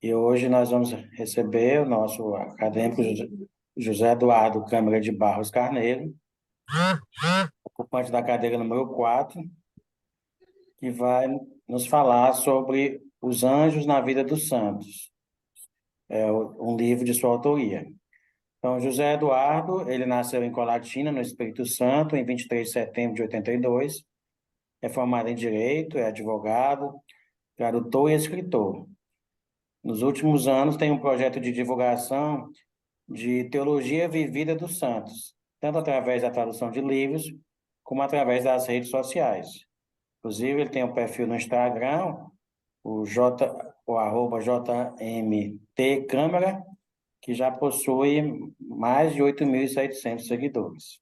E hoje nós vamos receber o nosso acadêmico José Eduardo Câmara de Barros Carneiro, ocupante da cadeira número 4, que vai nos falar sobre Os Anjos na Vida dos Santos, um livro de sua autoria. Então, José Eduardo, ele nasceu em Colatina, no Espírito Santo, em 23 de setembro de 82, é formado em Direito, é advogado, tradutor e escritor. Nos últimos anos, tem um projeto de divulgação de teologia vivida dos santos, tanto através da tradução de livros, como através das redes sociais. Inclusive, ele tem um perfil no Instagram, o arroba JMT que já possui mais de 8.700 seguidores.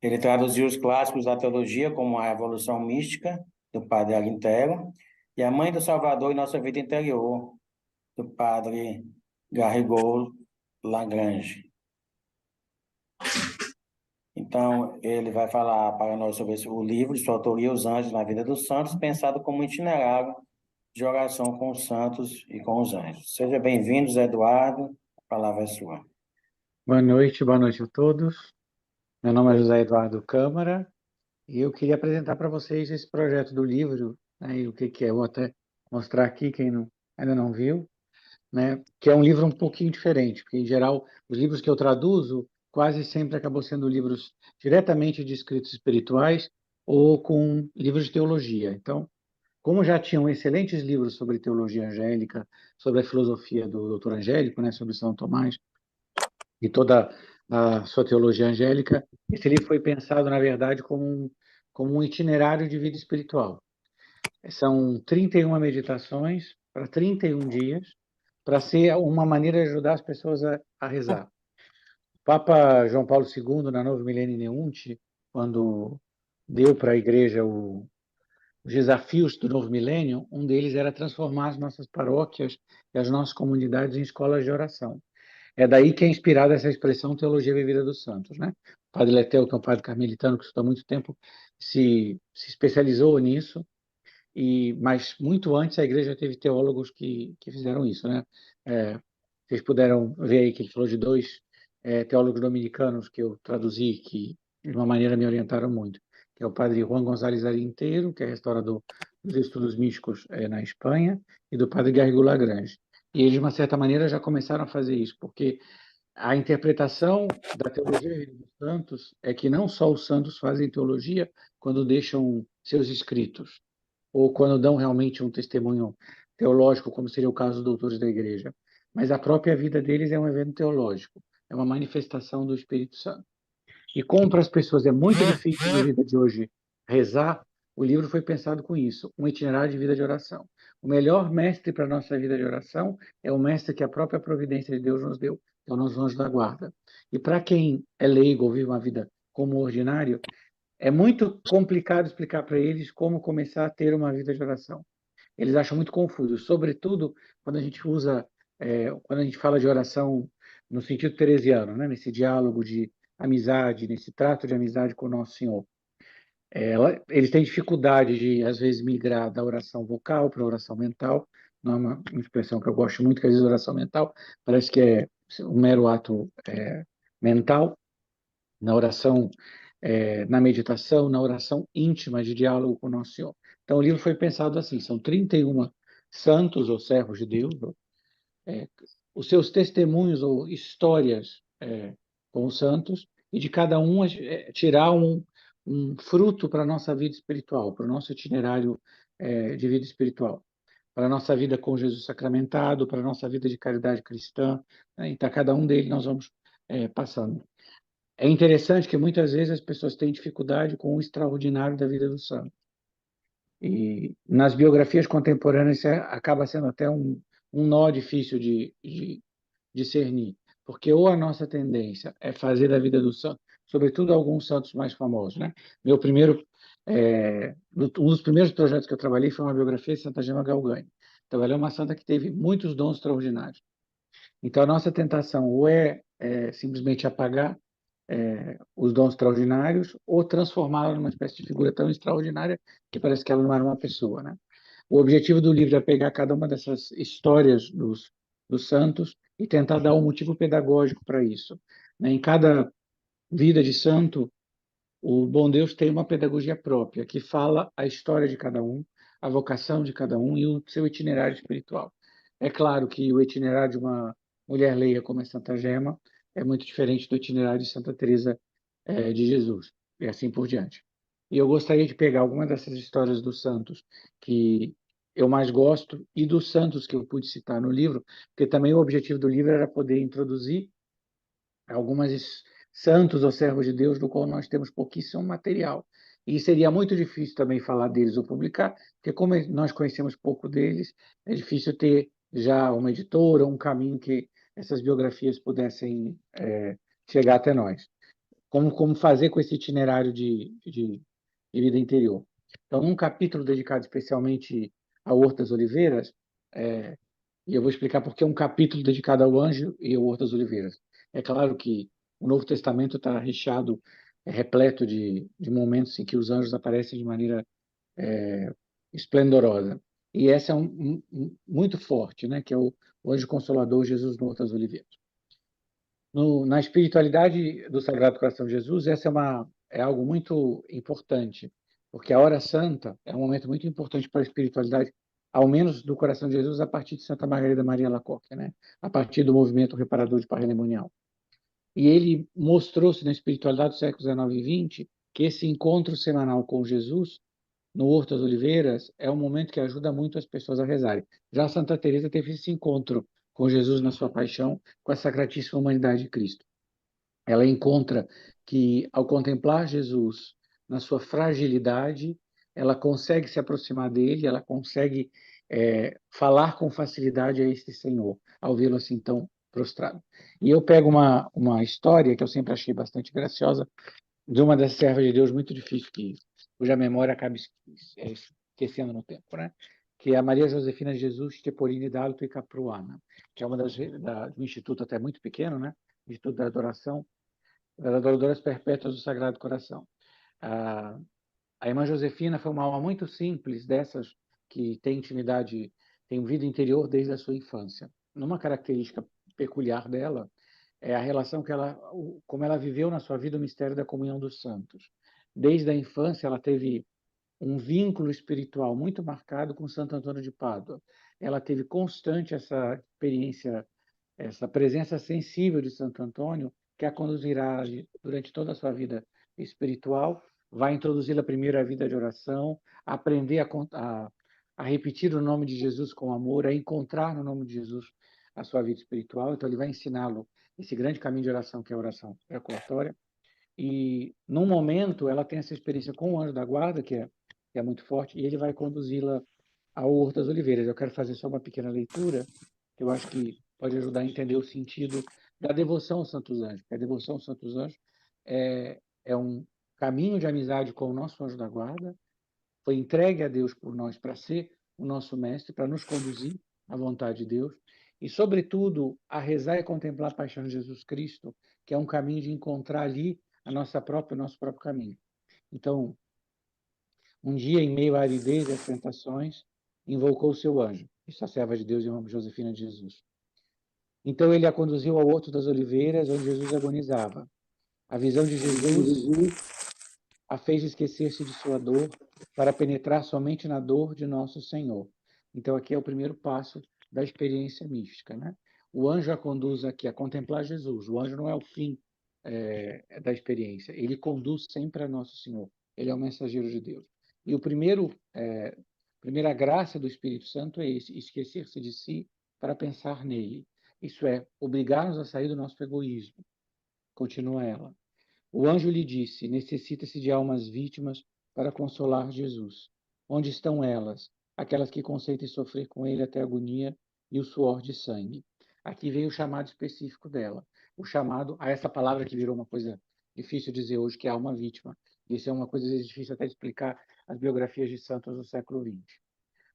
Ele traduziu os clássicos da teologia, como A Evolução Mística, do padre Alintello, e A Mãe do Salvador e Nossa Vida Interior, do padre Garrigou Lagrange. Então, ele vai falar para nós sobre o livro de sua autoria, Os Anjos na Vida dos Santos, pensado como um itinerário de oração com os santos e com os anjos. Seja bem-vindo, Zé Eduardo, a palavra é sua. Boa noite a todos. Meu nome é José Eduardo Câmara e eu queria apresentar para vocês esse projeto do livro, né, e o que que é. Vou até mostrar aqui quem ainda não viu, né, que é um livro um pouquinho diferente, porque em geral os livros que eu traduzo quase sempre acabam sendo livros diretamente de escritos espirituais ou com livros de teologia. Então, como já tinham excelentes livros sobre teologia angélica, sobre a filosofia do Dr. Angélico, né, sobre São Tomás, e toda a sua teologia angélica, esse livro foi pensado, na verdade, como um itinerário de vida espiritual. São 31 meditações para 31 dias, para ser uma maneira de ajudar as pessoas a rezar. O Papa João Paulo II, na Novo Millennium Neunt, quando deu para a Igreja os desafios do novo milênio, um deles era transformar as nossas paróquias e as nossas comunidades em escolas de oração. É daí que é inspirada essa expressão teologia vivida dos santos, né? O padre Letel, que é um padre carmelitano que estuda há muito tempo, se especializou nisso, mas muito antes a igreja teve teólogos que fizeram isso, né? Vocês puderam ver aí que ele falou de dois teólogos dominicanos que eu traduzi, que de uma maneira me orientaram muito, que é o padre Juan González Arinteiro, que é restaurador dos estudos místicos na Espanha, e do padre Garrigou Lagrange. E eles, de uma certa maneira, já começaram a fazer isso, porque a interpretação da teologia dos santos é que não só os santos fazem teologia quando deixam seus escritos, ou quando dão realmente um testemunho teológico, como seria o caso dos doutores da igreja, mas a própria vida deles é um evento teológico, é uma manifestação do Espírito Santo. E como para as pessoas é muito difícil na vida de hoje rezar, o livro foi pensado com isso, um itinerário de vida de oração. O melhor mestre para a nossa vida de oração é o mestre que a própria providência de Deus nos deu, que é o nosso anjo da guarda. E para quem é leigo ou vive uma vida como ordinário, é muito complicado explicar para eles como começar a ter uma vida de oração. Eles acham muito confuso, sobretudo quando a gente quando a gente fala de oração no sentido teresiano, né? Nesse diálogo de amizade, nesse trato de amizade com o Nosso Senhor. Eles têm dificuldade de, às vezes, migrar da oração vocal para a oração mental. Não é uma expressão que eu gosto muito, que às vezes oração mental parece que é um mero ato mental. Na oração, na meditação, na oração íntima de diálogo com o Nosso Senhor. Então, o livro foi pensado assim: são 31 santos ou servos de Deus, é, os seus testemunhos ou histórias com os santos, e de cada um tirar um fruto para a nossa vida espiritual, para o nosso itinerário de vida espiritual, para a nossa vida com Jesus sacramentado, para a nossa vida de caridade cristã, né? Então, cada um deles nós vamos passando. É interessante que muitas vezes as pessoas têm dificuldade com o extraordinário da vida do santo. E nas biografias contemporâneas isso acaba sendo até um nó difícil de discernir, porque ou a nossa tendência é fazer da vida do santo, sobretudo alguns santos mais famosos, né? Um dos primeiros projetos que eu trabalhei foi uma biografia de Santa Gema Galgani. Então, ela é uma santa que teve muitos dons extraordinários. Então, a nossa tentação ou é simplesmente apagar os dons extraordinários ou transformá-la numa espécie de figura tão extraordinária que parece que ela não era uma pessoa, né? O objetivo do livro é pegar cada uma dessas histórias dos santos e tentar dar um motivo pedagógico para isso, né? Em cada vida de santo, o bom Deus tem uma pedagogia própria, que fala a história de cada um, a vocação de cada um e o seu itinerário espiritual. É claro que o itinerário de uma mulher leia como é Santa Gema é muito diferente do itinerário de Santa Teresa de Jesus, e assim por diante. E eu gostaria de pegar algumas dessas histórias dos santos que eu mais gosto e dos santos que eu pude citar no livro, porque também o objetivo do livro era poder introduzir algumas santos ou servos de Deus do qual nós temos pouquíssimo material. E seria muito difícil também falar deles ou publicar, porque como nós conhecemos pouco deles, é difícil ter já uma editora, um caminho que essas biografias pudessem chegar até nós. Como fazer com esse itinerário de vida interior. Então, um capítulo dedicado especialmente a Hortas Oliveiras, é, e eu vou explicar por que um capítulo dedicado ao anjo e ao Hortas Oliveiras. É claro que o Novo Testamento está recheado, repleto de momentos em que os anjos aparecem de maneira é, esplendorosa. E essa é muito forte, né? Que é o anjo consolador Jesus no Hortas Oliveiras. Na espiritualidade do Sagrado Coração de Jesus, essa é algo muito importante, porque a hora santa é um momento muito importante para a espiritualidade, ao menos do Coração de Jesus, a partir de Santa Margarida Maria Alacoque, né? A partir do movimento reparador de parrelemonial. E ele mostrou-se na espiritualidade do século XIX e XX que esse encontro semanal com Jesus no Horto das Oliveiras é um momento que ajuda muito as pessoas a rezarem. Já Santa Teresa teve esse encontro com Jesus na sua paixão, com a Sacratíssima Humanidade de Cristo. Ela encontra que, ao contemplar Jesus na sua fragilidade, ela consegue se aproximar dele, ela consegue falar com facilidade a este Senhor, ao vê-lo assim tão prostrado. E eu pego uma história que eu sempre achei bastante graciosa, de uma das servas de Deus muito difícil, cuja memória acaba esquecendo no tempo, né? Que é a Maria Josefina de Jesus Stepolini d'Alto e Capruana, que é uma do instituto até muito pequeno, né? Instituto da Adoração, das Adoradoras Perpétuas do Sagrado Coração. A, a irmã Josefina foi uma alma muito simples, dessas que tem intimidade, tem vida interior desde a sua infância. Numa característica peculiar dela é a relação como ela viveu na sua vida o mistério da comunhão dos santos. Desde a infância ela teve um vínculo espiritual muito marcado com Santo Antônio de Pádua. Ela teve constante essa experiência, essa presença sensível de Santo Antônio, que a conduzirá durante toda a sua vida espiritual, vai introduzi-la primeiro à vida de oração, aprender a repetir o nome de Jesus com amor, a encontrar no nome de Jesus a sua vida espiritual. Então, ele vai ensiná-lo esse grande caminho de oração, que é a oração ejaculatória. E, num momento, ela tem essa experiência com o anjo da guarda, que é muito forte, e ele vai conduzi-la ao Horto das Oliveiras. Eu quero fazer só uma pequena leitura, que eu acho que pode ajudar a entender o sentido da devoção aos Santos Anjos. A devoção aos Santos Anjos é um caminho de amizade com o nosso anjo da guarda, foi entregue a Deus por nós para ser o nosso mestre, para nos conduzir à vontade de Deus, e, sobretudo, a rezar e contemplar a paixão de Jesus Cristo, que é um caminho de encontrar ali o nosso próprio caminho. Então, um dia, em meio à aridez e às tentações, invocou o seu anjo, essa serva de Deus, irmã Josefina de Jesus. Então ele a conduziu ao Horto das Oliveiras, onde Jesus agonizava. A visão de Jesus a fez esquecer-se de sua dor para penetrar somente na dor de nosso Senhor. Então aqui é o primeiro passo da experiência mística, né? O anjo a conduz aqui a contemplar Jesus. O anjo não é o fim da experiência. Ele conduz sempre a nosso Senhor. Ele é o mensageiro de Deus. E primeira graça do Espírito Santo é esse, esquecer-se de si para pensar nele. Isso é, obrigar-nos a sair do nosso egoísmo. Continua ela. O anjo lhe disse: necessita-se de almas vítimas para consolar Jesus. Onde estão elas? Aquelas que conceitam sofrer com ele até a agonia e o suor de sangue. Aqui vem o chamado específico dela. O chamado a essa palavra que virou uma coisa difícil de dizer hoje, que é alma vítima. Isso é uma coisa difícil até de explicar as biografias de santos do século XX.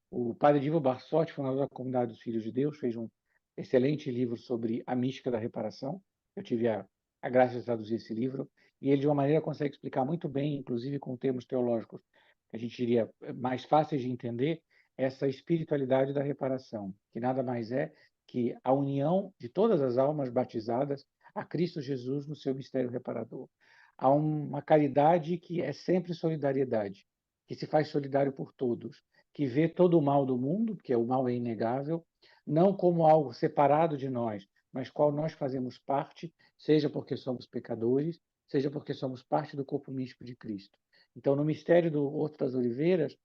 O padre Divo Barsotti, fundador da Comunidade dos Filhos de Deus, fez um excelente livro sobre a mística da reparação. Eu tive a graça de traduzir esse livro, e ele, de uma maneira, consegue explicar muito bem, inclusive com termos teológicos que a gente diria mais fáceis de entender, essa espiritualidade da reparação, que nada mais é que a união de todas as almas batizadas a Cristo Jesus no seu mistério reparador. Há uma caridade que é sempre solidariedade, que se faz solidário por todos, que vê todo o mal do mundo, porque o mal é inegável, não como algo separado de nós, mas qual nós fazemos parte, seja porque somos pecadores, seja porque somos parte do corpo místico de Cristo. Então, no mistério do Horto das Oliveiras,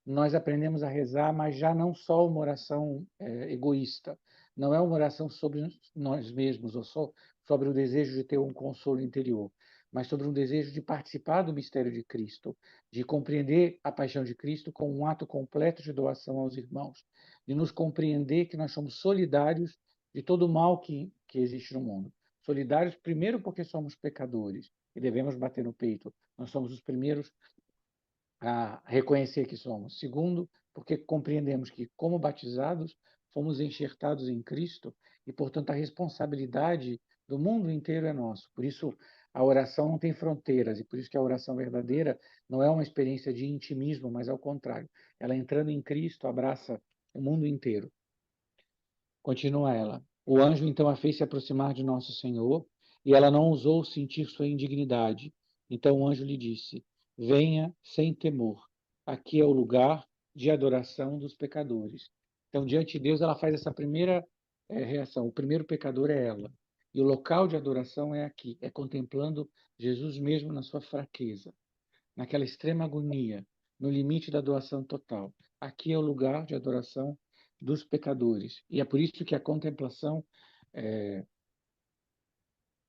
nós aprendemos a rezar, mas já não só uma oração egoísta, não é uma oração sobre nós mesmos, ou só sobre o desejo de ter um consolo interior, mas sobre um desejo de participar do mistério de Cristo, de compreender a paixão de Cristo como um ato completo de doação aos irmãos, de nos compreender que nós somos solidários de todo o mal que existe no mundo. Solidários, primeiro, porque somos pecadores e devemos bater no peito. Nós somos os primeiros a reconhecer que somos. Segundo, porque compreendemos que, como batizados, fomos enxertados em Cristo e, portanto, a responsabilidade do mundo inteiro é nossa. Por isso, a oração não tem fronteiras e por isso que a oração verdadeira não é uma experiência de intimismo, mas ao contrário. Ela, entrando em Cristo, abraça o mundo inteiro. Continua ela. O anjo então a fez se aproximar de Nosso Senhor, e ela não ousou sentir sua indignidade. Então o anjo lhe disse: Venha sem temor. Aqui é o lugar de adoração dos pecadores. Então, diante de Deus, ela faz essa primeira reação. O primeiro pecador é ela. E o local de adoração é aqui, é contemplando Jesus mesmo na sua fraqueza, naquela extrema agonia, no limite da doação total. Aqui é o lugar de adoração dos pecadores. E é por isso que a contemplação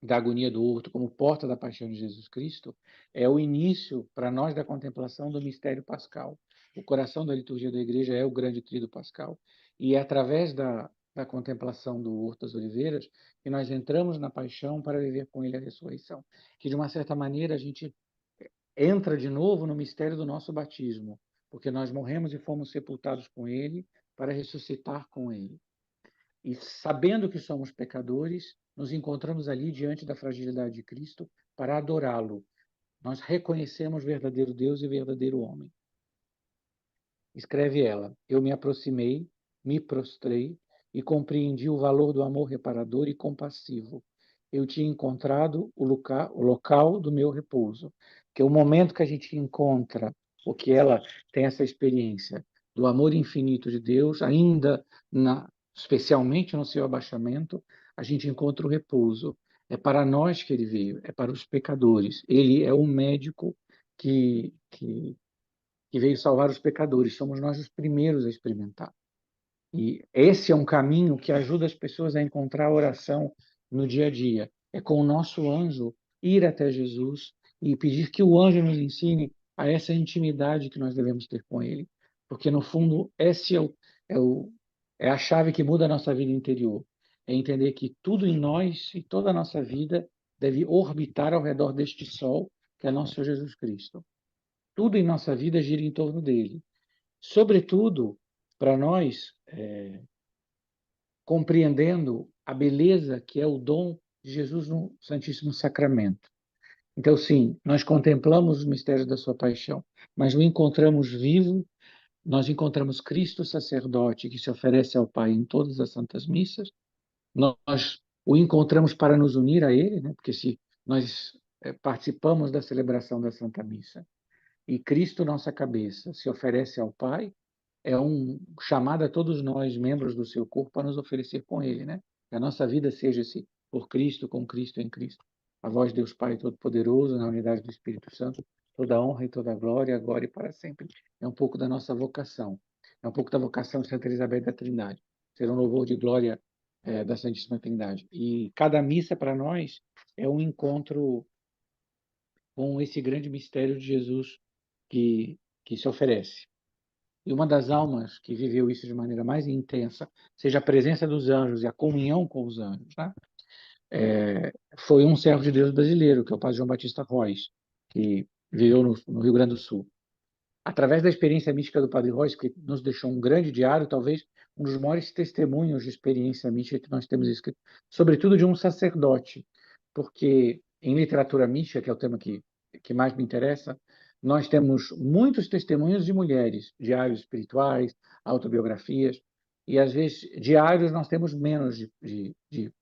da agonia do horto como porta da paixão de Jesus Cristo é o início para nós da contemplação do mistério pascal. O coração da liturgia da igreja é o grande tríduo pascal. E é através da contemplação do Horto das Oliveiras que nós entramos na paixão para viver com ele a ressurreição. Que, de uma certa maneira, a gente entra de novo no mistério do nosso batismo, porque nós morremos e fomos sepultados com ele para ressuscitar com ele. E sabendo que somos pecadores, nos encontramos ali diante da fragilidade de Cristo para adorá-lo. Nós reconhecemos verdadeiro Deus e verdadeiro homem. Escreve ela: Eu me aproximei, me prostrei e compreendi o valor do amor reparador e compassivo. Eu tinha encontrado o local do meu repouso. Que é o momento que a gente encontra, o que ela tem essa experiência do amor infinito de Deus, ainda especialmente no seu abaixamento, a gente encontra o repouso. É para nós que ele veio, é para os pecadores. Ele é um médico que veio salvar os pecadores. Somos nós os primeiros a experimentar. E esse é um caminho que ajuda as pessoas a encontrar a oração no dia a dia. É com o nosso anjo ir até Jesus e pedir que o anjo nos ensine a essa intimidade que nós devemos ter com ele. Porque, no fundo, esse é a chave que muda a nossa vida interior. É entender que tudo em nós e toda a nossa vida deve orbitar ao redor deste sol, que é nosso Senhor Jesus Cristo. Tudo em nossa vida gira em torno dele. Sobretudo, para nós, compreendendo a beleza que é o dom de Jesus no Santíssimo Sacramento. Então, sim, nós contemplamos os mistérios da sua paixão, mas o encontramos vivo, nós encontramos Cristo sacerdote que se oferece ao Pai em todas as santas missas, nós o encontramos para nos unir a Ele, né? Porque se nós participamos da celebração da Santa Missa e Cristo, nossa cabeça, se oferece ao Pai, é um chamado a todos nós, membros do seu corpo, a nos oferecer com ele, né? Que a nossa vida seja esse por Cristo, com Cristo, em Cristo. A vós, Deus Pai Todo-Poderoso, na unidade do Espírito Santo, toda honra e toda glória, agora e para sempre. É um pouco da nossa vocação. É um pouco da vocação de Santa Elizabeth da Trindade. Ser um louvor de glória da Santíssima Trindade. E cada missa para nós é um encontro com esse grande mistério de Jesus que se oferece. E uma das almas que viveu isso de maneira mais intensa, seja a presença dos anjos e a comunhão com os anjos, né? Foi um servo de Deus brasileiro, que é o padre João Batista Rois, que viveu no Rio Grande do Sul. Através da experiência mística do padre Rois, que nos deixou um grande diário, talvez um dos maiores testemunhos de experiência mística que nós temos escrito, sobretudo de um sacerdote, porque em literatura mística, que é o tema que mais me interessa, Nós temos muitos testemunhos de mulheres, diários espirituais, autobiografias, e às vezes diários nós temos menos de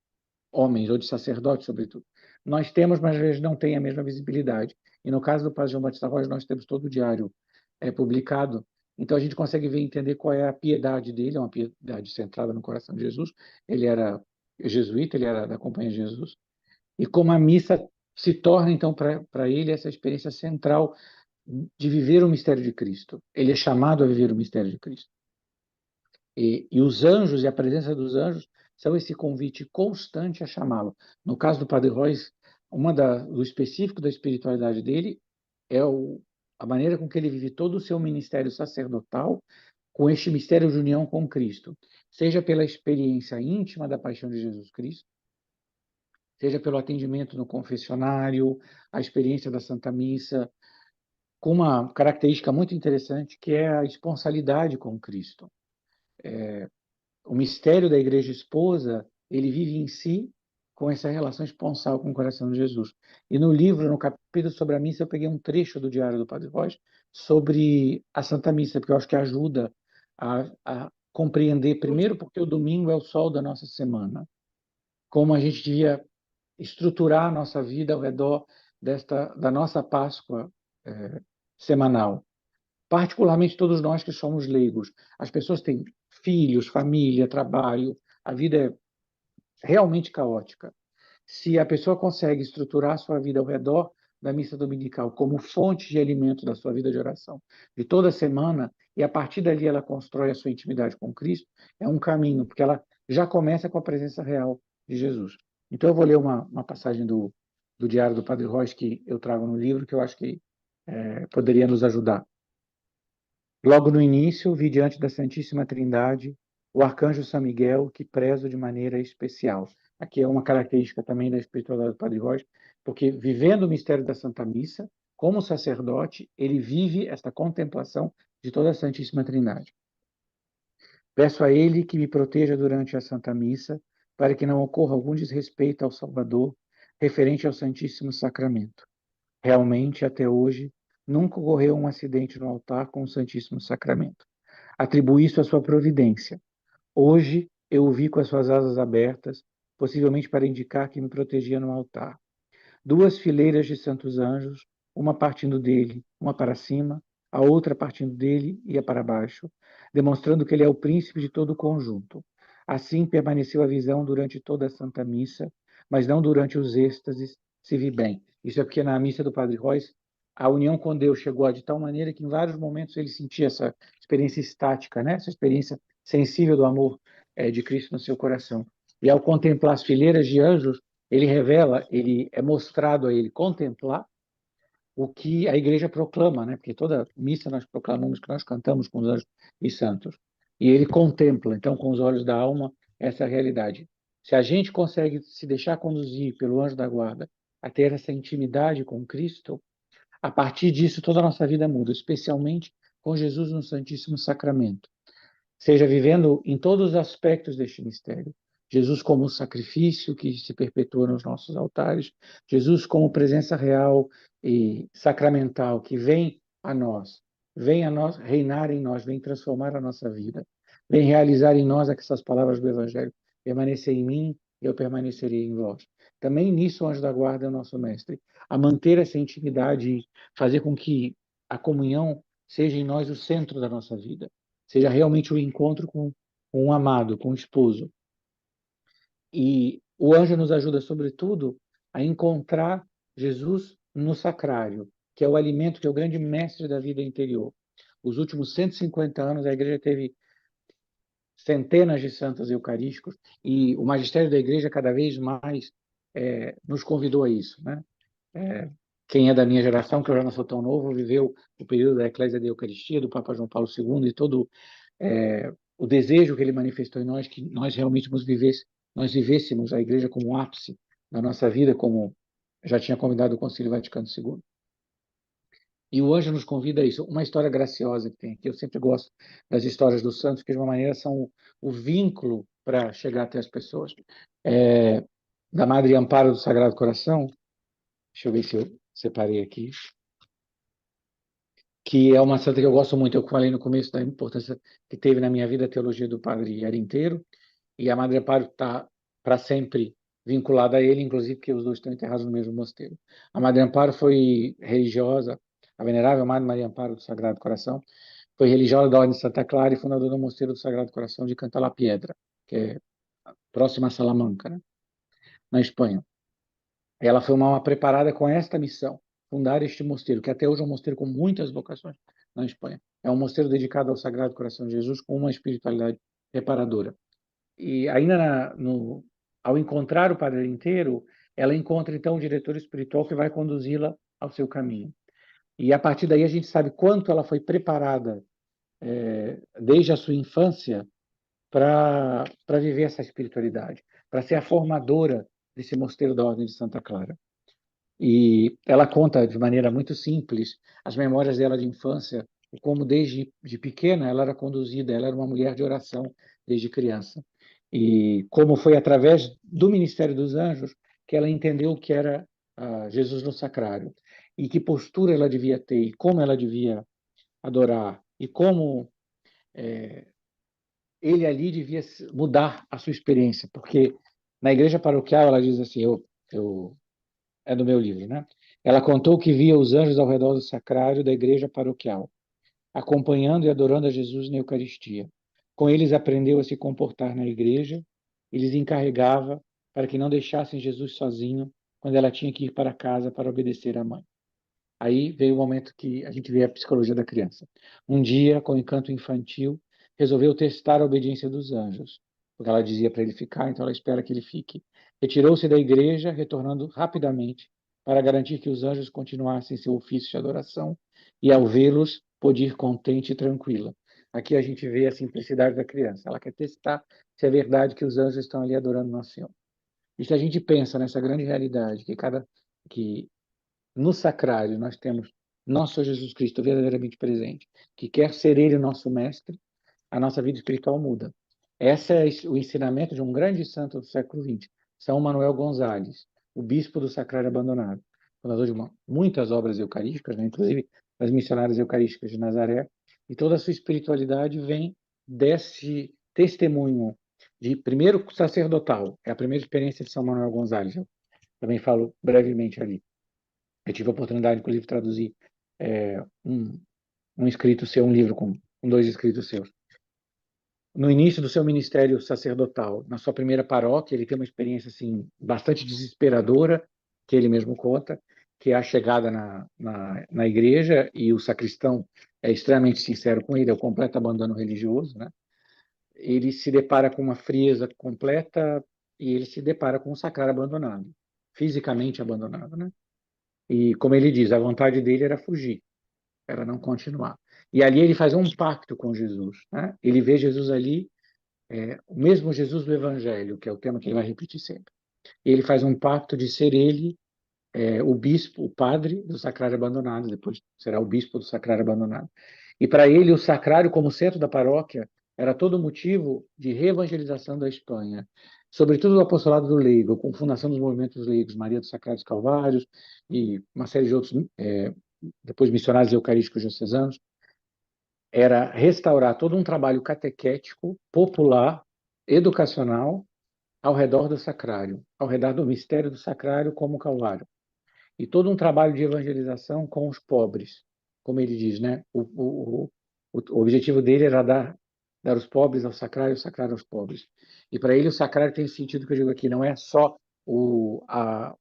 homens ou de sacerdotes, sobretudo. Nós temos, mas às vezes não tem a mesma visibilidade. E no caso do Padre João Batista Rosa, nós temos todo o diário publicado. Então a gente consegue ver e entender qual é a piedade dele, é uma piedade centrada no coração de Jesus. Ele era jesuíta, ele era da Companhia de Jesus. E como a missa se torna, então, para ele, essa experiência central de viver o mistério de Cristo. Ele é chamado a viver o mistério de Cristo. E os anjos e a presença dos anjos são esse convite constante a chamá-lo. No caso do Padre Royce, do específico da espiritualidade dele é a maneira com que ele vive todo o seu ministério sacerdotal com este mistério de união com Cristo, seja pela experiência íntima da paixão de Jesus Cristo, seja pelo atendimento no confessionário, a experiência da Santa Missa, com uma característica muito interessante que é a esponsalidade com Cristo. O mistério da Igreja Esposa, ele vive em si com essa relação esponsal com o coração de Jesus. E no livro, no capítulo sobre a missa, eu peguei um trecho do Diário do Padre Rocha sobre a Santa Missa, porque eu acho que ajuda a compreender, primeiro, porque o domingo é o sol da nossa semana, como a gente devia estruturar a nossa vida ao redor da nossa Páscoa semanal. Particularmente todos nós que somos leigos. As pessoas têm filhos, família, trabalho, a vida é realmente caótica. Se a pessoa consegue estruturar a sua vida ao redor da missa dominical como fonte de alimento da sua vida de oração de toda semana, e a partir dali ela constrói a sua intimidade com Cristo, é um caminho, porque ela já começa com a presença real de Jesus. Então eu vou ler uma passagem do Diário do Padre Royce que eu trago no livro, que eu acho que poderia nos ajudar. Logo no início, vi diante da Santíssima Trindade o arcanjo São Miguel, que prezo de maneira especial. Aqui é uma característica também da espiritualidade do Padre Rocha, porque vivendo o mistério da Santa Missa, como sacerdote, ele vive esta contemplação de toda a Santíssima Trindade. Peço a ele que me proteja durante a Santa Missa, para que não ocorra algum desrespeito ao Salvador referente ao Santíssimo Sacramento. Realmente, até hoje, nunca ocorreu um acidente no altar com o Santíssimo Sacramento. Atribuí isso à sua providência. Hoje, eu o vi com as suas asas abertas, possivelmente para indicar que me protegia no altar. Duas fileiras de santos anjos, uma partindo dele, uma para cima, a outra partindo dele ia para baixo, demonstrando que ele é o príncipe de todo o conjunto. Assim permaneceu a visão durante toda a Santa Missa, mas não durante os êxtases, se vi bem. Isso é porque na missa do Padre Royce, a união com Deus chegou de tal maneira que em vários momentos ele sentia essa experiência estática, né? Essa experiência sensível do amor de Cristo no seu coração. E ao contemplar as fileiras de anjos, ele revela, ele é mostrado a ele contemplar o que a igreja proclama, né? Porque toda missa nós proclamamos que nós cantamos com os anjos e santos. E ele contempla, então, com os olhos da alma, essa realidade. Se a gente consegue se deixar conduzir pelo anjo da guarda a ter essa intimidade com Cristo, a partir disso toda a nossa vida muda, especialmente com Jesus no Santíssimo Sacramento, seja vivendo em todos os aspectos deste mistério. Jesus como sacrifício que se perpetua nos nossos altares, Jesus como presença real e sacramental que vem a nós reinar em nós, vem transformar a nossa vida, vem realizar em nós essas palavras do Evangelho: permanecer em mim, eu permanecerei em vós. Também nisso o anjo da guarda é o nosso mestre, a manter essa intimidade e fazer com que a comunhão seja em nós o centro da nossa vida, seja realmente o encontro com um amado, com um esposo. E o anjo nos ajuda, sobretudo, a encontrar Jesus no sacrário, que é o alimento, que é o grande mestre da vida interior. Os últimos 150 anos, a igreja teve centenas de santos eucarísticos e o magistério da igreja cada vez mais nos convidou a isso, né? Quem é da minha geração, que eu já não sou tão novo, viveu o período da Eclésia da Eucaristia, do Papa João Paulo II, e todo o desejo que ele manifestou em nós, que nós realmente nós vivêssemos a igreja como um ápice da nossa vida, como já tinha convidado o Concílio Vaticano II. E o anjo nos convida a isso. Uma história graciosa que tem aqui, eu sempre gosto das histórias dos santos, que de uma maneira são o vínculo para chegar até as pessoas. Da Madre Amparo do Sagrado Coração, deixa eu ver se eu separei aqui. que é uma santa que eu gosto muito. Eu falei no começo da importância que teve na minha vida a teologia do padre Arinteiro, e a Madre Amparo está para sempre vinculada a ele, inclusive porque os dois estão enterrados no mesmo mosteiro. A Madre Amparo foi religiosa, a venerável Madre Maria Amparo do Sagrado Coração, foi religiosa da Ordem de Santa Clara e fundadora do Mosteiro do Sagrado Coração de Canta la Piedra, que é próxima a Salamanca, né, na Espanha. Ela foi uma alma preparada com esta missão, fundar este mosteiro, que até hoje é um mosteiro com muitas vocações na Espanha. É um mosteiro dedicado ao Sagrado Coração de Jesus com uma espiritualidade reparadora. E ainda ao encontrar o Padre inteiro, ela encontra então o diretor espiritual que vai conduzi-la ao seu caminho. E a partir daí a gente sabe quanto ela foi preparada desde a sua infância para viver essa espiritualidade, para ser a formadora desse mosteiro da Ordem de Santa Clara. E ela conta de maneira muito simples as memórias dela de infância, e como desde de pequena ela era conduzida, ela era uma mulher de oração desde criança. E como foi através do ministério dos anjos que ela entendeu o que era Jesus no sacrário, e que postura ela devia ter, e como ela devia adorar, e como ele ali devia mudar a sua experiência, porque na igreja paroquial ela diz assim, eu é do meu livro, né? Ela contou que via os anjos ao redor do sacrário da igreja paroquial, acompanhando e adorando a Jesus na Eucaristia. Com eles aprendeu a se comportar na igreja e lhes encarregava para que não deixassem Jesus sozinho quando ela tinha que ir para casa para obedecer à mãe. Aí veio o momento que a gente vê a psicologia da criança. Um dia, com encanto infantil, resolveu testar a obediência dos anjos, porque ela dizia para ele ficar, então ela espera que ele fique. Retirou-se da igreja, retornando rapidamente para garantir que os anjos continuassem seu ofício de adoração, e ao vê-los, pôde ir contente e tranquila. Aqui a gente vê a simplicidade da criança. Ela quer testar se é verdade que os anjos estão ali adorando Nosso Senhor. E se a gente pensa nessa grande realidade que no sacrário, nós temos nosso Jesus Cristo verdadeiramente presente, que quer ser Ele o nosso mestre, a nossa vida espiritual muda. Esse é o ensinamento de um grande santo do século XX, São Manuel Gonzales, o bispo do Sacrário Abandonado, fundador de muitas obras eucarísticas, né, inclusive as missionárias eucarísticas de Nazaré, e toda a sua espiritualidade vem desse testemunho de, primeiro, sacerdotal, é a primeira experiência de São Manuel Gonzales, eu também falo brevemente ali. Eu tive a oportunidade, inclusive, de traduzir um, um escrito seu, um livro com dois escritos seus. No início do seu ministério sacerdotal, na sua primeira paróquia, ele tem uma experiência assim bastante desesperadora, que ele mesmo conta, que é a chegada na igreja e o sacristão é extremamente sincero com ele, é o completo abandono religioso, né? Ele se depara com uma frieza completa e ele se depara com um sacrário abandonado, fisicamente abandonado, né? E, como ele diz, a vontade dele era fugir, era não continuar. E ali ele faz um pacto com Jesus, né? Ele vê Jesus ali, o mesmo Jesus do Evangelho, que é o tema que ele vai repetir sempre. E ele faz um pacto de ser ele o bispo, o padre do sacrário abandonado, depois será o bispo do sacrário abandonado. E para ele, o sacrário, como centro da paróquia, era todo motivo de reevangelização da Espanha, sobretudo o apostolado do leigo, com fundação dos movimentos leigos, Maria dos Sacrários Calvários e uma série de outros, depois missionários eucarísticos diocesanos, era restaurar todo um trabalho catequético, popular, educacional, ao redor do sacrário, ao redor do mistério do sacrário como o Calvário e todo um trabalho de evangelização com os pobres, como ele diz, né? O objetivo dele era dar os pobres ao sacrário e o sacrário aos pobres. E para ele o sacrário tem sentido que eu digo aqui, não é só o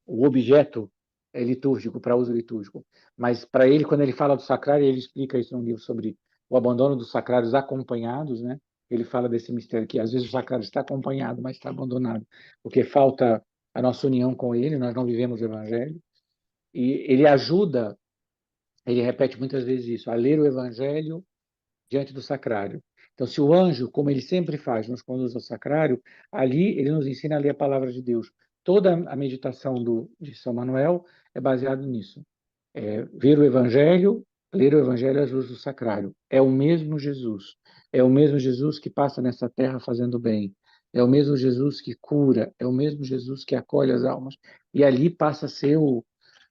objeto litúrgico, para uso litúrgico, mas para ele, quando ele fala do sacrário, ele explica isso num livro sobre o abandono dos sacrários acompanhados, né? Ele fala desse mistério que às vezes o sacrário está acompanhado, mas está abandonado, porque falta a nossa união com ele, nós não vivemos o evangelho. E ele ajuda, ele repete muitas vezes isso, a ler o Evangelho diante do sacrário. Então, se o anjo, como ele sempre faz, nos conduz ao sacrário, ali ele nos ensina a ler a palavra de Deus. Toda a meditação de São Manuel é baseada nisso. Ver o Evangelho, ler o Evangelho às luzes do sacrário. É o mesmo Jesus. É o mesmo Jesus que passa nessa terra fazendo bem. É o mesmo Jesus que cura. É o mesmo Jesus que acolhe as almas. E ali passa a ser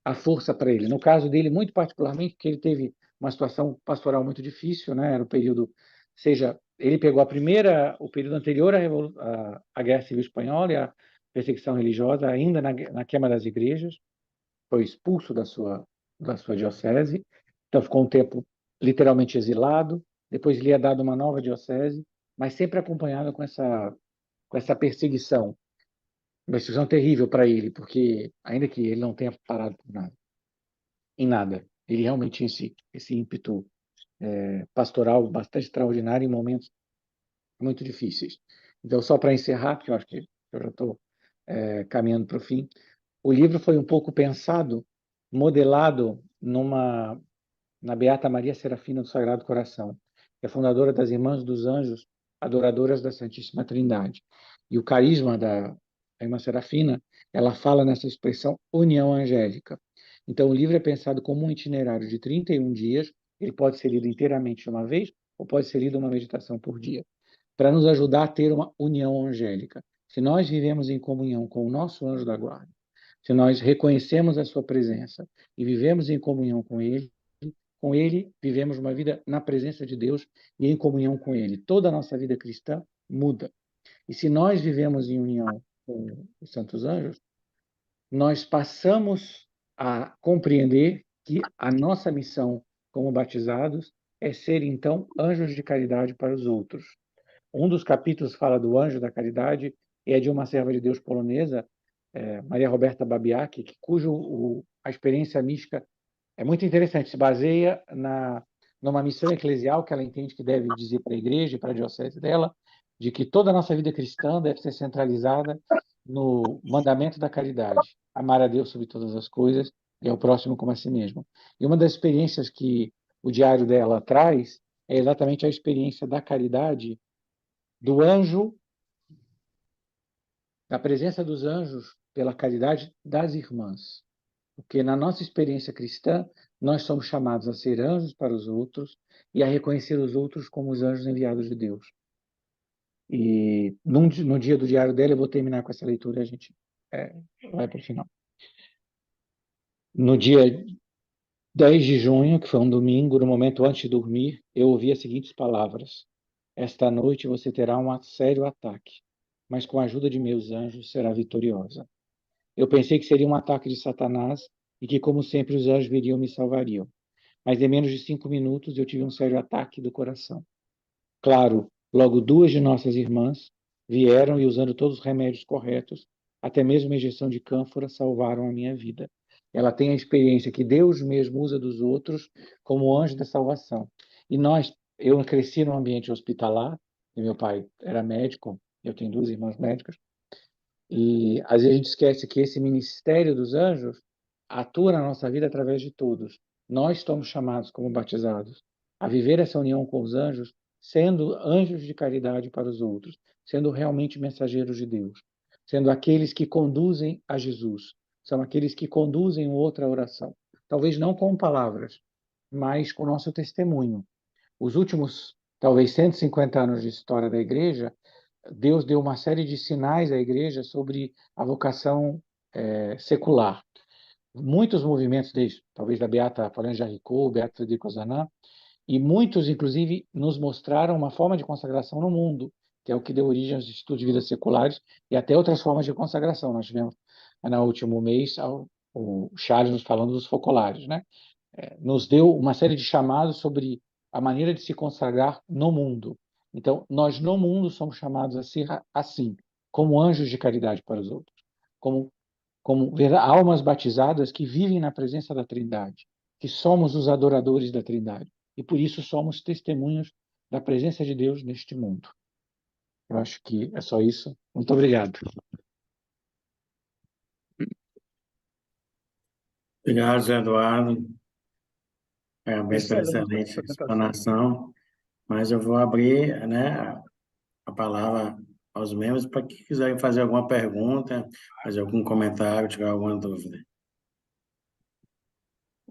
a força para ele. No caso dele, muito particularmente, porque ele teve uma situação pastoral muito difícil, né? Era o período, seja, ele pegou o período anterior à Guerra Civil Espanhola e à perseguição religiosa, ainda na queima das igrejas, foi expulso da sua diocese, então ficou um tempo literalmente exilado, depois lhe é dado uma nova diocese, mas sempre acompanhado com essa perseguição, uma perseguição terrível para ele, porque ainda que ele não tenha parado por nada, em nada, ele realmente tinha esse ímpeto pastoral bastante extraordinário em momentos muito difíceis. Então, só para encerrar, porque eu acho que eu já estou caminhando para o fim, o livro foi um pouco pensado, modelado na Beata Maria Serafina do Sagrado Coração, que é fundadora das Irmãs dos Anjos, adoradoras da Santíssima Trindade. E o carisma da Irmã Serafina, ela fala nessa expressão união angélica. Então, o livro é pensado como um itinerário de 31 dias, ele pode ser lido inteiramente de uma vez, ou pode ser lido uma meditação por dia, para nos ajudar a ter uma união angélica. Se nós vivemos em comunhão com o nosso anjo da guarda, se nós reconhecemos a sua presença e vivemos em comunhão com ele vivemos uma vida na presença de Deus e em comunhão com ele. Toda a nossa vida cristã muda. E se nós vivemos em união com os santos anjos, nós passamos a compreender que a nossa missão como batizados é ser, então, anjos de caridade para os outros. Um dos capítulos fala do anjo da caridade e é de uma serva de Deus polonesa, Maria Roberta Babiak, a experiência mística é muito interessante, se baseia numa missão eclesial que ela entende que deve dizer para a igreja e para a diocese dela, de que toda a nossa vida cristã deve ser centralizada no mandamento da caridade, amar a Deus sobre todas as coisas e ao próximo como a si mesmo. E uma das experiências que o diário dela traz é exatamente a experiência da caridade, do anjo, da presença dos anjos pela caridade das irmãs. Porque na nossa experiência cristã, nós somos chamados a ser anjos para os outros e a reconhecer os outros como os anjos enviados de Deus. E no dia do diário dela, eu vou terminar com essa leitura e a gente vai para o final. No dia 10 de junho, que foi um domingo, no momento antes de dormir, eu ouvi as seguintes palavras: esta noite você terá um sério ataque, mas com a ajuda de meus anjos será vitoriosa. Eu pensei que seria um ataque de Satanás e que, como sempre, os anjos viriam e me salvariam. Mas em menos de 5 minutos eu tive um sério ataque do coração. Claro, logo 2 de nossas irmãs vieram e, usando todos os remédios corretos, até mesmo uma injeção de cânfora, salvaram a minha vida. Ela tem a experiência que Deus mesmo usa dos outros como anjo da salvação. E eu cresci num ambiente hospitalar, e meu pai era médico, eu tenho 2 irmãs médicas, e às vezes a gente esquece que esse ministério dos anjos atua na nossa vida através de todos. Nós estamos chamados como batizados a viver essa união com os anjos, sendo anjos de caridade para os outros, sendo realmente mensageiros de Deus, sendo aqueles que conduzem a Jesus, são aqueles que conduzem outra oração. Talvez não com palavras, mas com o nosso testemunho. Os últimos, talvez 150 anos de história da igreja, Deus deu uma série de sinais à igreja sobre a vocação secular. Muitos movimentos, talvez da Beata Falange Jaricot, Beata Frederico Ozanam, e muitos, inclusive, nos mostraram uma forma de consagração no mundo, que é o que deu origem aos estudos de vidas seculares e até outras formas de consagração. Nós tivemos, no último mês, o Charles nos falando dos focolares, né? Nos deu uma série de chamados sobre a maneira de se consagrar no mundo. Então, nós no mundo somos chamados a ser assim, como anjos de caridade para os outros, como almas batizadas que vivem na presença da Trindade, que somos os adoradores da Trindade. E por isso somos testemunhos da presença de Deus neste mundo. Eu acho que é só isso. Muito obrigado. Obrigado, Zé Eduardo. Parabéns pela Excelente excelente apresentação. explanação. Mas eu vou abrir, né, a palavra aos membros para que quiserem fazer alguma pergunta, fazer algum comentário, tiver alguma dúvida.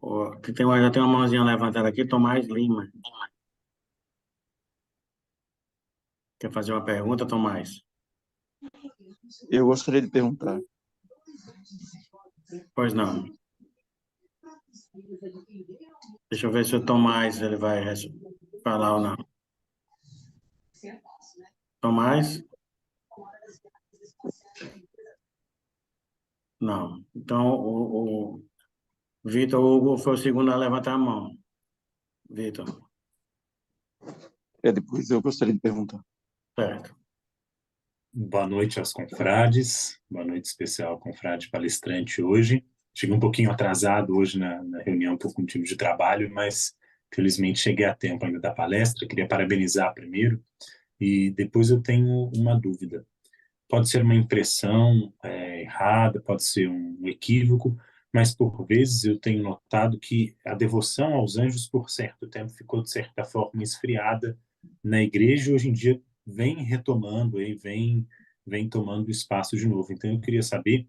Já tem uma mãozinha levantada aqui, Tomás Lima. Quer fazer uma pergunta, Tomás? Eu gostaria de perguntar. Pois não. Deixa eu ver se o Tomás ele vai falar ou não. Tomás? Não. Então, o Vitor Hugo foi o segundo a levantar a mão. Vitor, Depois eu gostaria de perguntar. certo. Boa noite aos confrades, boa noite especial ao confrade palestrante hoje. Cheguei um pouquinho atrasado hoje na reunião por motivo de trabalho, mas felizmente cheguei a tempo ainda da palestra. Queria parabenizar primeiro e depois eu tenho uma dúvida. Pode ser uma impressão errada, pode ser um equívoco, mas por vezes eu tenho notado que a devoção aos anjos por certo tempo ficou de certa forma esfriada na igreja e hoje em dia vem retomando e vem tomando espaço de novo. Então eu queria saber,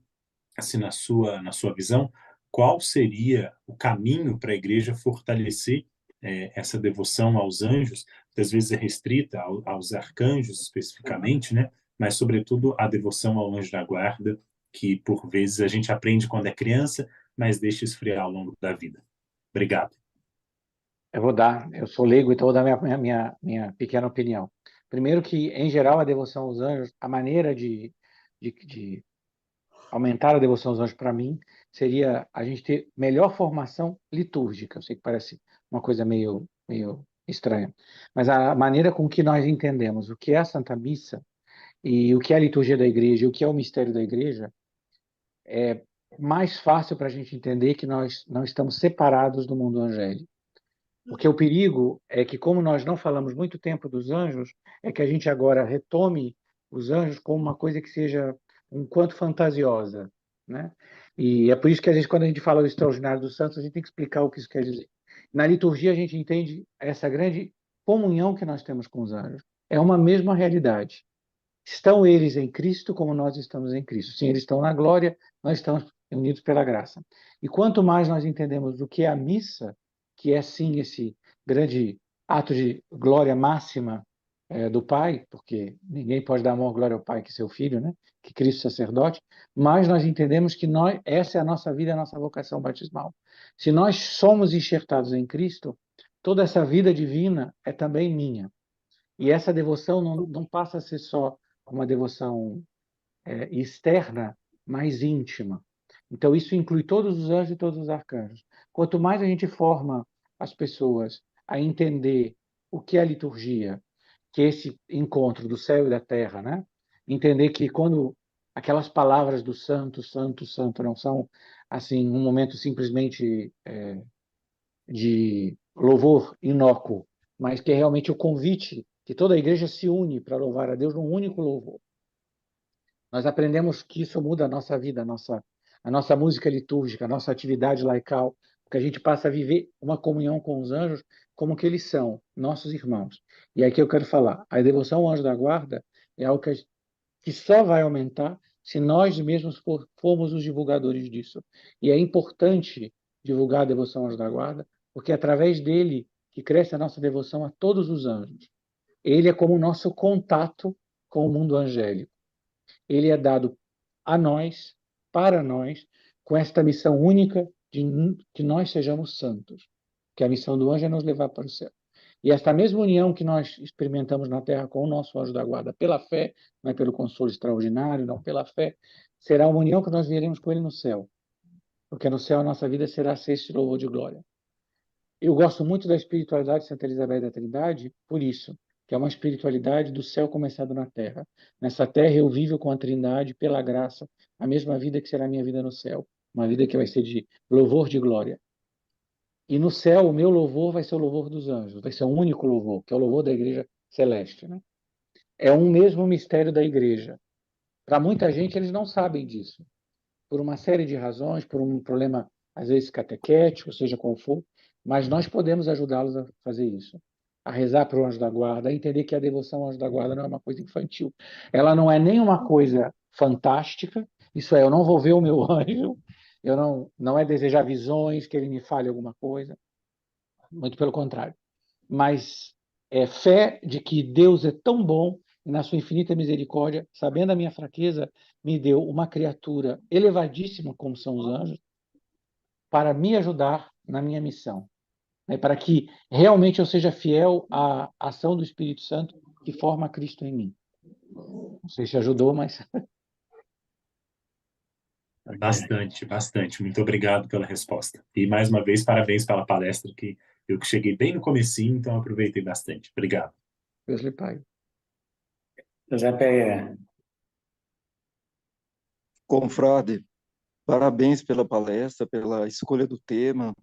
assim, na sua visão, qual seria o caminho para a igreja fortalecer essa devoção aos anjos, que às vezes é restrita aos arcanjos especificamente, né? Mas, sobretudo, a devoção ao anjo da guarda, que por vezes a gente aprende quando é criança, mas deixa esfriar ao longo da vida. Obrigado. Eu sou leigo, então vou dar minha pequena opinião. Primeiro que, em geral, a devoção aos anjos, a maneira de aumentar a devoção aos anjos para mim seria a gente ter melhor formação litúrgica. Eu sei que parece uma coisa meio estranha, mas a maneira com que nós entendemos o que é a Santa Missa e o que é a liturgia da igreja e o que é o mistério da igreja é mais fácil para a gente entender que nós não estamos separados do mundo angélico. Porque o perigo é que, como nós não falamos muito tempo dos anjos, é que a gente agora retome os anjos como uma coisa que seja um quanto fantasiosa, né? E é por isso que, às vezes, quando a gente fala do extraordinário dos santos, a gente tem que explicar o que isso quer dizer. Na liturgia, a gente entende essa grande comunhão que nós temos com os anjos. É uma mesma realidade. Estão eles em Cristo como nós estamos em Cristo. Sim, eles estão na glória, nós estamos unidos pela graça. E quanto mais nós entendemos o que é a missa, que é sim esse grande ato de glória máxima do Pai, porque ninguém pode dar maior glória ao Pai que seu Filho, né? Que Cristo sacerdote, mas nós entendemos que essa é a nossa vida, a nossa vocação batismal. Se nós somos enxertados em Cristo, toda essa vida divina é também minha. E essa devoção não passa a ser só uma devoção externa, mas íntima. Então, isso inclui todos os anjos e todos os arcanjos. Quanto mais a gente forma as pessoas a entender o que é a liturgia, que é esse encontro do céu e da terra, né? Entender que quando aquelas palavras do santo, santo, santo não são assim um momento simplesmente de louvor inócuo, mas que é realmente o convite que toda a igreja se une para louvar a Deus num único louvor. Nós aprendemos que isso muda a nossa vida, a nossa música litúrgica, a nossa atividade laical, porque a gente passa a viver uma comunhão com os anjos como que eles são, nossos irmãos. E aqui eu quero falar, a devoção ao anjo da guarda é algo que só vai aumentar se nós mesmos formos os divulgadores disso. E é importante divulgar a devoção ao anjo da guarda, porque é através dele que cresce a nossa devoção a todos os anjos. Ele é como o nosso contato com o mundo angélico. Ele é dado a nós, para nós, com esta missão única de que nós sejamos santos. Que a missão do anjo é nos levar para o céu. E esta mesma união que nós experimentamos na terra com o nosso anjo da guarda pela fé, não é pelo consolo extraordinário, não pela fé, será uma união que nós veremos com ele no céu. Porque no céu a nossa vida será ser esse louvor de glória. Eu gosto muito da espiritualidade de Santa Elizabeth da Trindade por isso, que é uma espiritualidade do céu começado na terra. Nessa terra eu vivo com a Trindade pela graça, a mesma vida que será a minha vida no céu, uma vida que vai ser de louvor de glória. E no céu o meu louvor vai ser o louvor dos anjos, vai ser um único louvor, que é o louvor da igreja celeste, né? É um mesmo mistério da igreja. Para muita gente eles não sabem disso, por uma série de razões, por um problema às vezes catequético, seja qual for, mas nós podemos ajudá-los a fazer isso, a rezar para o anjo da guarda, a entender que a devoção ao anjo da guarda não é uma coisa infantil. Ela não é nem uma coisa fantástica, isso é, eu não vou ver o meu anjo, eu não é desejar visões, que ele me fale alguma coisa, muito pelo contrário. Mas é fé de que Deus é tão bom e na sua infinita misericórdia, sabendo a minha fraqueza, me deu uma criatura elevadíssima, como são os anjos, para me ajudar na minha missão. né, para que realmente eu seja fiel à ação do Espírito Santo que forma Cristo em mim. Não sei se ajudou, mas Bastante, bastante. Muito obrigado pela resposta. E mais uma vez, parabéns pela palestra, que eu que cheguei bem no comecinho, então aproveitei bastante. Obrigado. Deus lhe pague. José Pereira, Confrade, parabéns pela palestra, pela escolha do tema,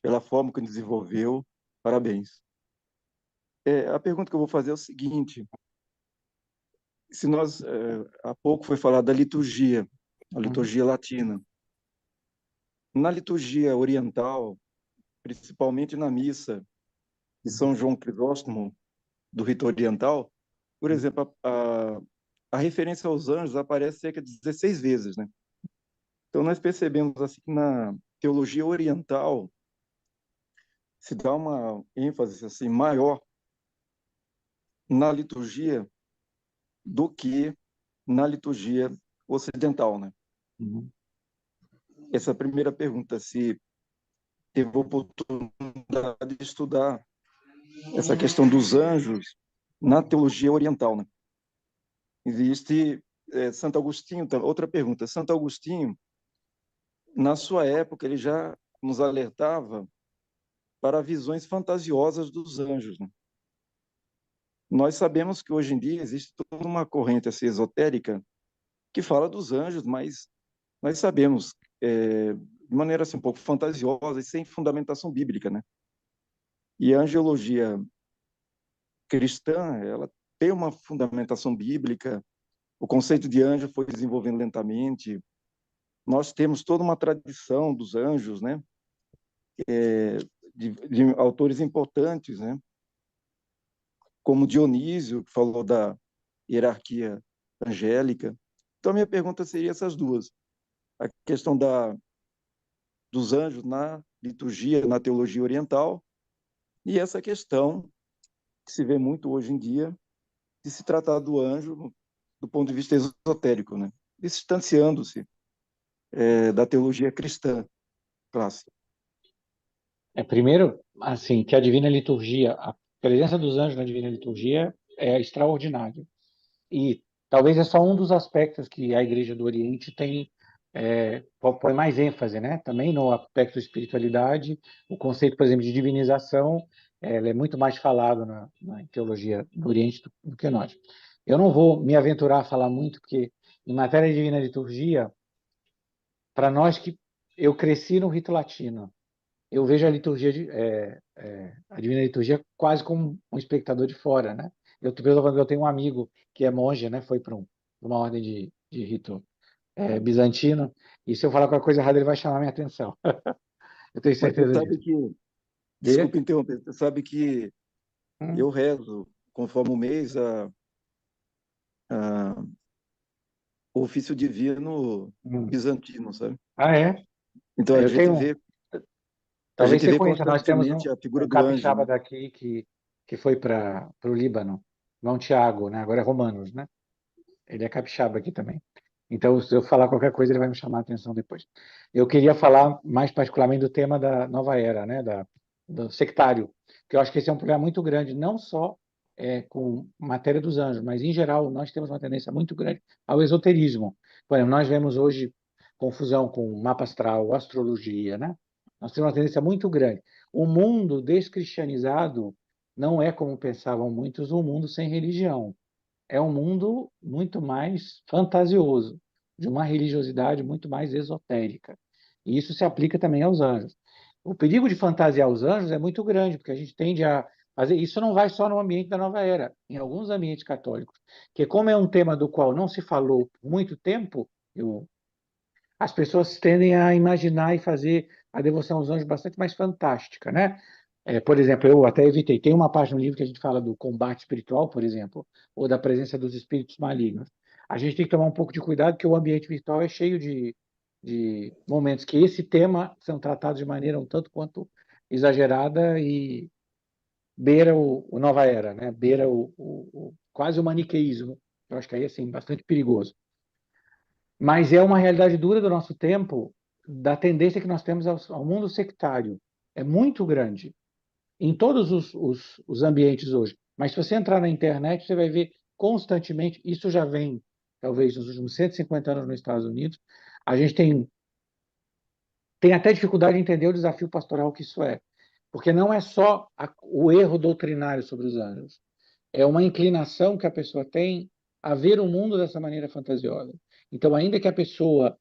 pela forma que desenvolveu. Parabéns. A pergunta que eu vou fazer é o seguinte: se nós, há pouco foi falado da liturgia, a liturgia latina. Na liturgia oriental, principalmente na missa de São João Crisóstomo, do rito oriental, por exemplo, a referência aos anjos aparece cerca de 16 vezes, né? Então, nós percebemos assim que na teologia oriental se dá uma ênfase assim maior na liturgia do que na liturgia ocidental, né? Uhum. Essa é a primeira pergunta, se teve a oportunidade de estudar essa questão dos anjos na teologia oriental, né? Existe Santo Agostinho, outra pergunta, Santo Agostinho, na sua época, ele já nos alertava para visões fantasiosas dos anjos, né? Nós sabemos que hoje em dia existe toda uma corrente assim, esotérica que fala dos anjos, mas nós sabemos de maneira assim, um pouco fantasiosa e sem fundamentação bíblica, né? E a angelologia cristã, ela tem uma fundamentação bíblica, o conceito de anjo foi desenvolvendo lentamente, nós temos toda uma tradição dos anjos, né? De autores importantes, né? Como Dionísio, que falou da hierarquia angélica. Então, a minha pergunta seria essas duas. A questão dos anjos na liturgia, na teologia oriental, e essa questão que se vê muito hoje em dia de se tratar do anjo do ponto de vista esotérico, né? Distanciando-se da teologia cristã clássica. Primeiro, assim, que a Divina Liturgia, a presença dos anjos na Divina Liturgia é extraordinária. E talvez é só um dos aspectos que a Igreja do Oriente tem, põe mais ênfase, né? Também no aspecto da espiritualidade, o conceito, por exemplo, de divinização, ele é muito mais falado na teologia do Oriente do que nós. Eu não vou me aventurar a falar muito, porque em matéria de Divina Liturgia, para nós que eu cresci no rito latino, eu vejo a liturgia a Divina Liturgia quase como um espectador de fora, né? Eu tenho um amigo que é monge, né? Foi para uma ordem de rito bizantino, e se eu falar qualquer coisa errada, ele vai chamar minha atenção. Eu tenho Mas você certeza sabe disso. que, De? desculpa interromper, você sabe que Hum, eu rezo, conforme o mês, a, o ofício divino hum. bizantino, sabe? Ah, é? Então Eu tenho. a Talvez gente você vê conheça, nós temos constantemente a figura um do anjo, capixaba né? daqui que foi para o Líbano, João Tiago, né? Agora é Romanos, né? Ele é capixaba aqui também. Então, se eu falar qualquer coisa, ele vai me chamar a atenção depois. Eu queria falar mais particularmente do tema da nova era, né, do sectário, que eu acho que esse é um problema muito grande, não só com matéria dos anjos, mas em geral nós temos uma tendência muito grande ao esoterismo. Por exemplo, nós vemos hoje confusão com mapa astral, astrologia, né? Nós temos uma tendência muito grande. O mundo descristianizado não é como pensavam muitos, um mundo sem religião, é um mundo muito mais fantasioso, de uma religiosidade muito mais esotérica. E isso se aplica também aos anjos. O perigo de fantasiar os anjos é muito grande, porque a gente tende a fazer. Isso não vai só no ambiente da nova era, em alguns ambientes católicos, que como é um tema do qual não se falou por muito tempo, as pessoas tendem a imaginar e fazer a devoção aos anjos bastante mais fantástica, né? Por exemplo, eu até evitei. Tem uma página no livro que a gente fala do combate espiritual, por exemplo, ou da presença dos espíritos malignos. A gente tem que tomar um pouco de cuidado, porque o ambiente virtual é cheio de momentos que esse tema são tratados de maneira um tanto quanto exagerada e beira o nova era, né? Beira quase o maniqueísmo. Eu acho que aí é assim, bastante perigoso. Mas é uma realidade dura do nosso tempo, da tendência que nós temos ao mundo sectário. É muito grande. em todos os ambientes hoje. Mas se você entrar na internet, você vai ver constantemente, isso já vem, talvez, nos últimos 150 anos nos Estados Unidos, a gente tem até dificuldade de entender o desafio pastoral que isso é. Porque não é só o erro doutrinário sobre os anjos, é uma inclinação que a pessoa tem a ver o mundo dessa maneira fantasiosa. Então, ainda que a pessoa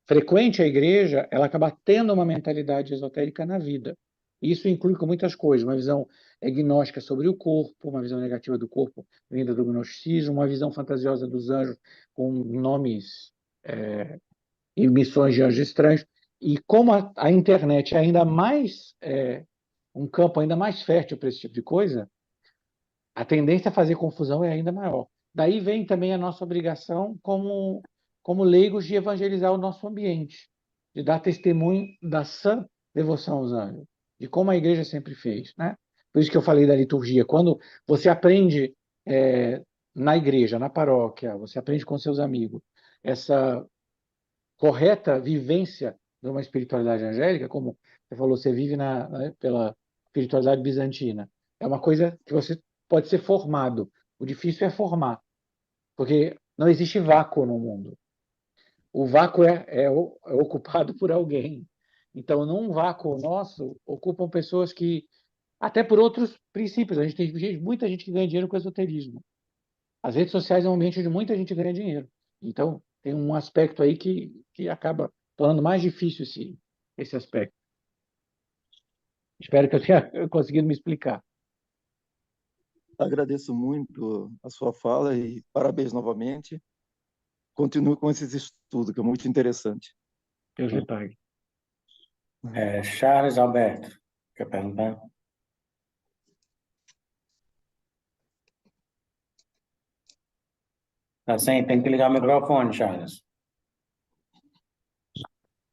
frequente a igreja, ela acaba tendo uma mentalidade esotérica na vida. Isso inclui com muitas coisas, uma visão gnóstica sobre o corpo, uma visão negativa do corpo vinda do gnosticismo, uma visão fantasiosa dos anjos com nomes e missões de anjos estranhos. E como a internet é ainda mais um campo ainda mais fértil para esse tipo de coisa, a tendência a fazer confusão é ainda maior. Daí vem também a nossa obrigação como leigos de evangelizar o nosso ambiente, de dar testemunho da sã devoção aos anjos, de como a igreja sempre fez, né? Por isso que eu falei da liturgia. Quando você aprende na igreja, na paróquia, você aprende com seus amigos, essa correta vivência de uma espiritualidade angélica, como você falou, você vive pela espiritualidade bizantina. É uma coisa que você pode ser formado. O difícil é formar, porque não existe vácuo no mundo. O vácuo é ocupado por alguém. Então, num vácuo nosso, ocupam pessoas que, até por outros princípios, a gente tem muita gente que ganha dinheiro com esoterismo. As redes sociais é um ambiente onde muita gente ganha dinheiro. Então, tem um aspecto aí que acaba tornando mais difícil esse aspecto. Espero que eu tenha conseguido me explicar. Agradeço muito a sua fala e parabéns novamente. Continue com esses estudos, que é muito interessante. Deus lhe pague. Charles Alberto, quer perguntar? Assim, tem que ligar o microfone, Charles.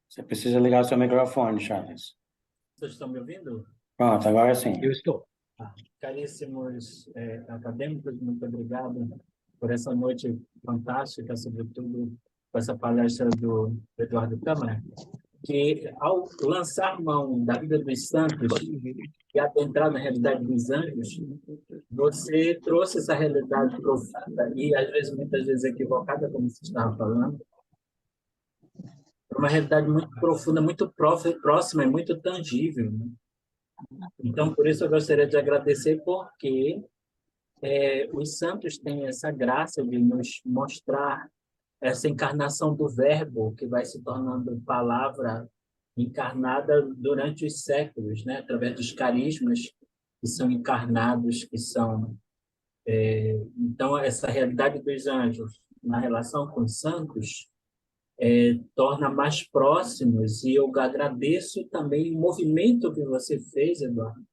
Você precisa ligar o seu microfone, Charles. Vocês estão me ouvindo? Pronto, agora sim. Eu estou. Caríssimos acadêmicos, muito obrigado por essa noite fantástica, sobretudo com essa palestra do Eduardo Câmara, que ao lançar mão da vida dos santos e adentrar na realidade dos anjos, você trouxe essa realidade profunda e, às vezes, muitas vezes equivocada, como você estava falando, uma realidade muito profunda, muito próxima e muito tangível, né? Então, por isso eu gostaria de agradecer, porque os santos têm essa graça de nos mostrar essa encarnação do Verbo, que vai se tornando palavra encarnada durante os séculos, né? Através dos carismas que são encarnados, que são... Então, essa realidade dos anjos na relação com os santos torna mais próximos, e eu agradeço também o movimento que você fez, Eduardo,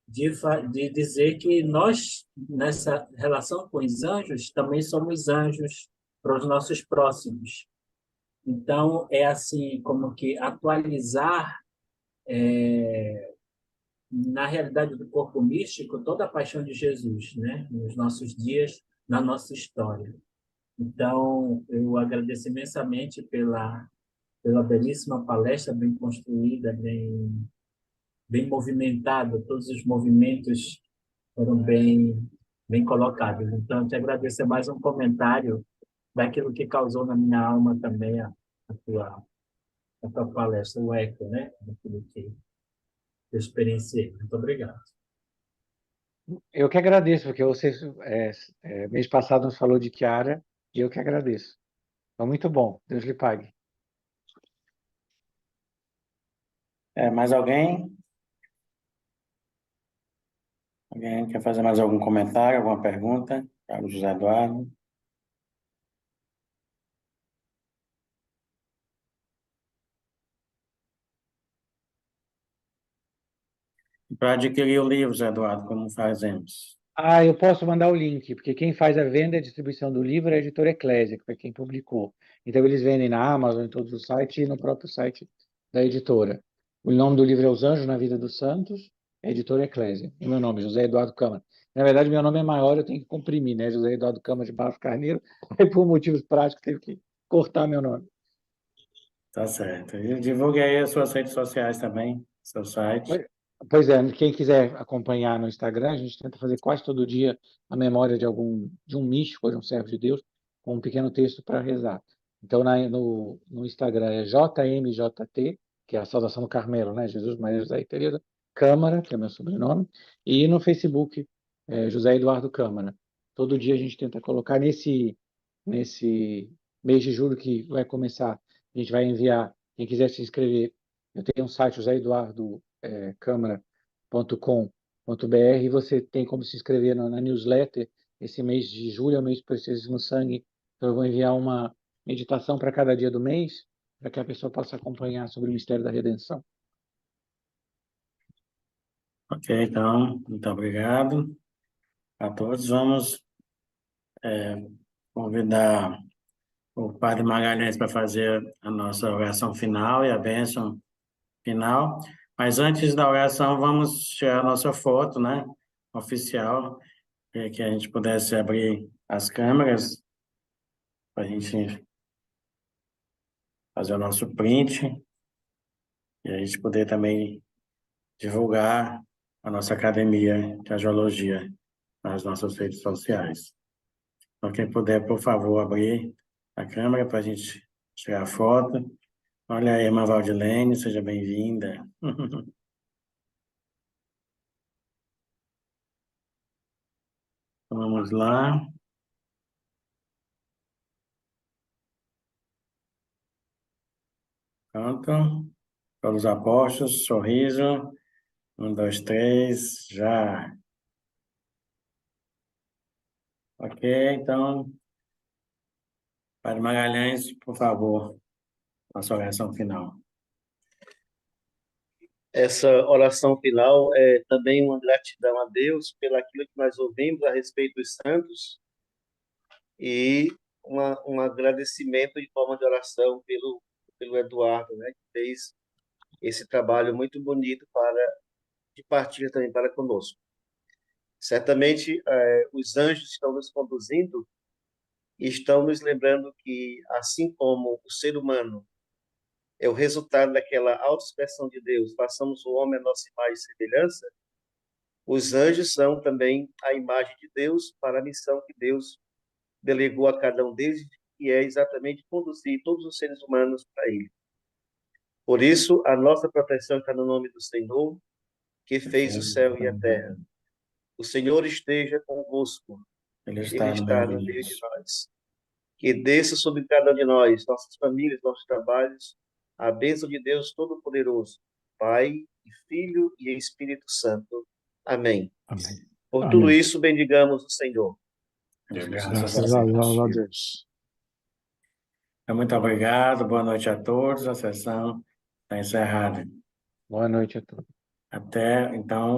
de dizer que nós, nessa relação com os anjos, também somos anjos para os nossos próximos. Então, é assim, como que atualizar na realidade do corpo místico toda a paixão de Jesus, né? Nos nossos dias, na nossa história. Então, eu agradeço imensamente pela belíssima palestra, bem construída, bem movimentada, todos os movimentos foram bem colocados. Então, eu te agradeço. É mais um comentário daquilo que causou na minha alma também a tua palestra, o eco, né? Daquilo que eu experienciei. Muito obrigado. Eu que agradeço, porque você, mês passado, nos falou de Chiara, e eu que agradeço. Foi muito bom. Deus lhe pague. Mais alguém? Alguém quer fazer mais algum comentário, alguma pergunta? Carlos José Eduardo. Para adquirir o livro, Zé Eduardo, como fazemos? Eu posso mandar o link, porque quem faz a venda e a distribuição do livro é a editora Eclésia, que foi quem publicou. Então, eles vendem na Amazon, em todos os sites, e no próprio site da editora. O nome do livro é Os Anjos na Vida dos Santos, é a editora Eclésia. E meu nome é José Eduardo Câmara. Na verdade, meu nome é maior, eu tenho que comprimir, né? José Eduardo Câmara de Barros Carneiro, aí por motivos práticos teve que cortar meu nome. Tá certo. E divulgue aí as suas redes sociais também, seu site. Pois é, quem quiser acompanhar no Instagram, a gente tenta fazer quase todo dia a memória de um místico, de um servo de Deus, com um pequeno texto para rezar. Então, no Instagram é JMJT, que é a saudação do Carmelo, né? Jesus, Maria, José e Teresa, Câmara, que é meu sobrenome, e no Facebook, José Eduardo Câmara. Todo dia a gente tenta colocar nesse mês de julho que vai começar, a gente vai enviar, quem quiser se inscrever, eu tenho um site, José Eduardo câmara.com.br, e você tem como se inscrever na newsletter. Esse mês de julho é o mês do Preciosismo Sangue, então eu vou enviar uma meditação para cada dia do mês, para que a pessoa possa acompanhar sobre o mistério da redenção. Ok, então, muito obrigado a todos. Vamos convidar o Padre Magalhães para fazer a nossa oração final e a bênção final. Mas antes da oração, vamos tirar a nossa foto, né, oficial, que a gente pudesse abrir as câmeras para a gente fazer o nosso print e a gente poder também divulgar a nossa academia de angiologia nas nossas redes sociais. Então, quem puder, por favor, abrir a câmera para a gente tirar a foto. Olha aí, irmã Valdilene, seja bem-vinda. Vamos lá. Pronto. Todos os apóstolos, sorriso. 1, 2, 3, já. Ok, então, Padre Magalhães, por favor, a sua oração final. Essa oração final é também uma gratidão a Deus pelo aquilo que nós ouvimos a respeito dos santos e um agradecimento em forma de oração pelo Eduardo, né, que fez esse trabalho muito bonito de partilha também para conosco. Certamente, os anjos estão nos conduzindo e estão nos lembrando que, assim como o ser humano é o resultado daquela autoexpressão de Deus, façamos o homem a nossa imagem e semelhança, os anjos são também a imagem de Deus para a missão que Deus delegou a cada um deles, que é exatamente conduzir todos os seres humanos para Ele. Por isso, a nossa proteção está no nome do Senhor, que fez o céu e a terra. O Senhor esteja convosco. Ele Ele está no está meio no meio de disso. nós. Que desça sobre cada um de nós, nossas famílias, nossos trabalhos, a bênção de Deus Todo-Poderoso, Pai, e Filho e Espírito Santo. Amém. Amém. Por Amém. tudo isso, bendigamos o Senhor. Graças a Deus. Então, muito obrigado, boa noite a todos. A sessão está encerrada. Boa noite a todos. Até, então.